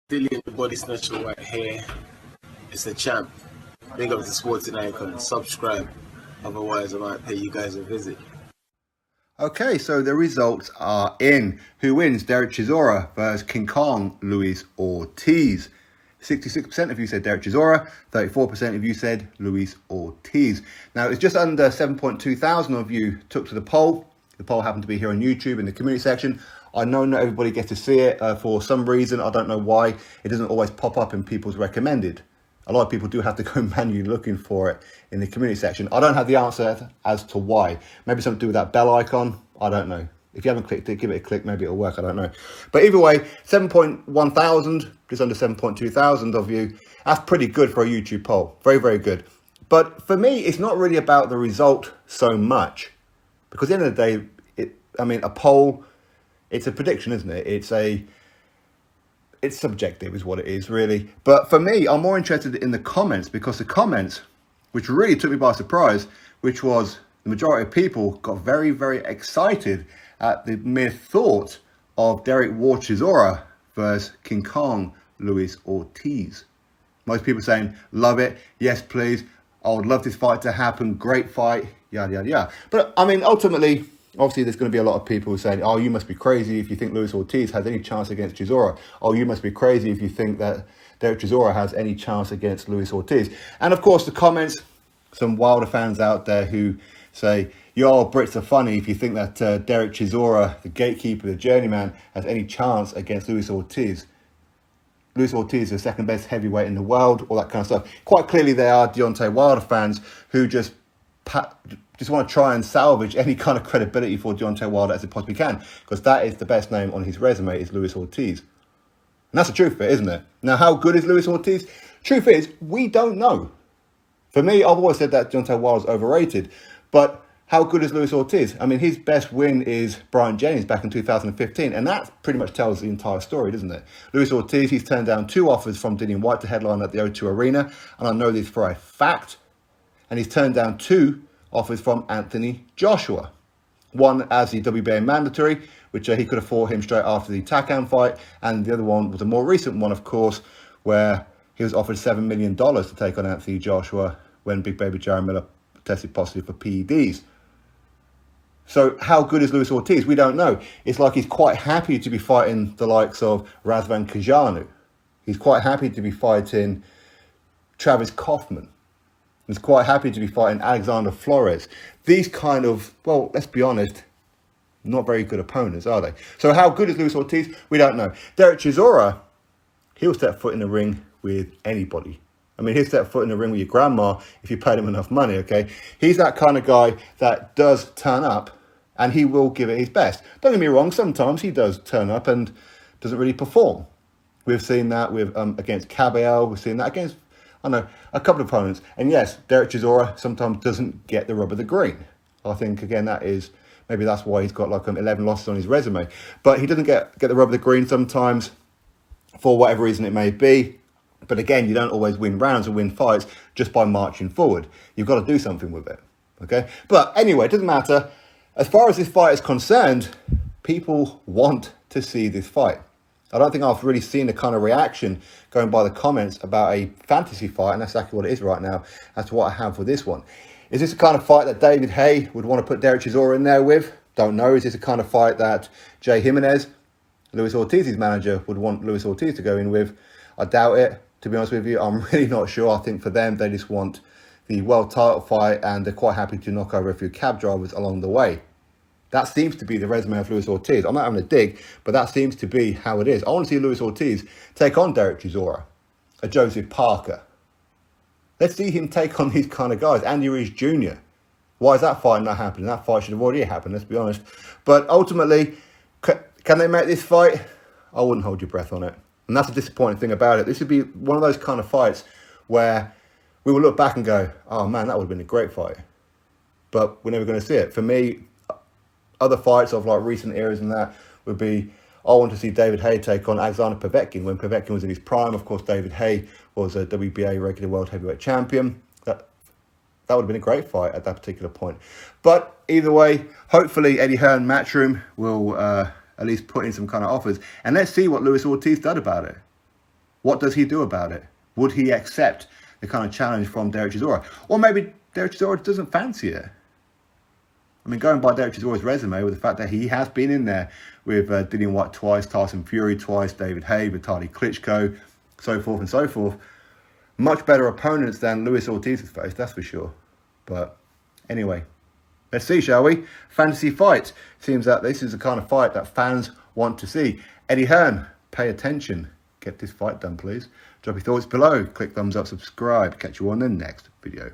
Dillian, the body snatcher right here. It's a champ. Big up to Sporting Icon. Subscribe. Otherwise, I might pay you guys a visit. Okay, so the results are in. Who wins? Derek Chisora versus King Kong Luis Ortiz. 66% of you said Derek Chisora, 34% of you said Luis Ortiz. Now, it's just under 7.2 thousand of you took to the poll. The poll happened to be here on YouTube in the community section. I know not everybody gets to see it for some reason. I don't know why. It doesn't always pop up in people's recommended. A lot of people do have to go manually looking for it in the community section. I don't have the answer as to why. Maybe something to do with that bell icon. I don't know. If you haven't clicked it, give it a click. Maybe it'll work. I don't know. But either way, 7.1 thousand, just under 7.2 thousand of you. That's pretty good for a YouTube poll. Very, very good. But for me, it's not really about the result so much. Because at the end of the day, a poll, it's a prediction, isn't it? It's subjective is what it is, really. But for me, I'm more interested in the comments, because the comments, which really took me by surprise, which was the majority of people got very, very excited at the mere thought of Derek Chisora versus King Kong Luis Ortiz. Most people saying, love it, yes please, I would love this fight to happen, great fight, yada, yada, yada. But ultimately, obviously, there's going to be a lot of people saying, oh, you must be crazy if you think Luis Ortiz has any chance against Chisora. Oh, you must be crazy if you think that Derek Chisora has any chance against Luis Ortiz. And of course, the comments, some Wilder fans out there who say, your Brits are funny if you think that Derek Chisora, the gatekeeper, the journeyman, has any chance against Luis Ortiz. Luis Ortiz is the second best heavyweight in the world, all that kind of stuff. Quite clearly, they are Deontay Wilder fans who just want to try and salvage any kind of credibility for Deontay Wilder as it possibly can, because that is the best name on his resume, is Luis Ortiz. And that's the truth of it, isn't it? Now, how good is Luis Ortiz? Truth is, we don't know. For me, I've always said that Deontay Wilder's overrated, but how good is Luis Ortiz? His best win is Brian Jennings back in 2015, and that pretty much tells the entire story, doesn't it? Luis Ortiz, he's turned down 2 offers from Dillian Whyte to headline at the O2 Arena, and I know this for a fact, and he's turned down 2 offers from Anthony Joshua. One as the WBA mandatory, which he could have fought him straight after the Takam fight, and the other one was a more recent one, of course, where he was offered $7 million to take on Anthony Joshua when Big Baby Jaron Miller tested positive for PEDs. So how good is Luis Ortiz? We don't know. It's like he's quite happy to be fighting the likes of Razvan Kajanu. He's quite happy to be fighting Travis Kaufman. He's quite happy to be fighting Alexander Flores. These kind of, well, let's be honest, not very good opponents, are they? So how good is Luis Ortiz? We don't know. Derek Chisora, he'll step foot in the ring with anybody. He'll step foot in the ring with your grandma if you paid him enough money, okay? He's that kind of guy that does turn up, and he will give it his best. Don't get me wrong, sometimes he does turn up and doesn't really perform. We've seen that with against Cabell. We've seen that against, a couple of opponents. And yes, Derek Chisora sometimes doesn't get the rub of the green. I think, again, maybe that's why he's got 11 losses on his resume. But he doesn't get the rub of the green sometimes, for whatever reason it may be. But again, you don't always win rounds or win fights just by marching forward. You've got to do something with it, okay? But anyway, it doesn't matter. As far as this fight is concerned, people want to see this fight. I don't think I've really seen the kind of reaction going by the comments about a fantasy fight, and that's exactly what it is right now, as to what I have for this one. Is this the kind of fight that David Haye would want to put Derek Chisora in there with? Don't know. Is this the kind of fight that Jay Jimenez, Luis Ortiz's manager, would want Luis Ortiz to go in with? I doubt it, to be honest with you. I'm really not sure. I think for them, they just want the world title fight, and they're quite happy to knock over a few cab drivers along the way. That seems to be the resume of Luis Ortiz. I'm not having a dig, but that seems to be how it is. I want to see Luis Ortiz take on Derek Chisora, a Joseph Parker. Let's see him take on these kind of guys. Andy Ruiz Jr. Why is that fight not happening? That fight should have already happened, let's be honest. But ultimately, can they make this fight? I wouldn't hold your breath on it. And that's the disappointing thing about it. This would be one of those kind of fights where we will look back and go, oh man, that would have been a great fight. But we're never going to see it. For me, other fights of recent eras and that would be, I want to see David Haye take on Alexander Povetkin. When Povetkin was in his prime, of course, David Haye was a WBA regular world heavyweight champion. That would have been a great fight at that particular point. But either way, hopefully Eddie Hearn Matchroom will at least put in some kind of offers. And let's see what Luis Ortiz did about it. What does he do about it? Would he accept the kind of challenge from Derek Chisora? Or maybe Derek Chisora doesn't fancy it. I mean, going by Derek Chisora's resume, with the fact that he has been in there with Dillian White twice, Tyson Fury twice, David Haye, Vitaly Klitschko, so forth and so forth. Much better opponents than Luis Ortiz has faced, that's for sure. But anyway, let's see, shall we? Fantasy fight. Seems that this is the kind of fight that fans want to see. Eddie Hearn, pay attention. Get this fight done, please. Drop your thoughts below. Click thumbs up, subscribe. Catch you on the next video.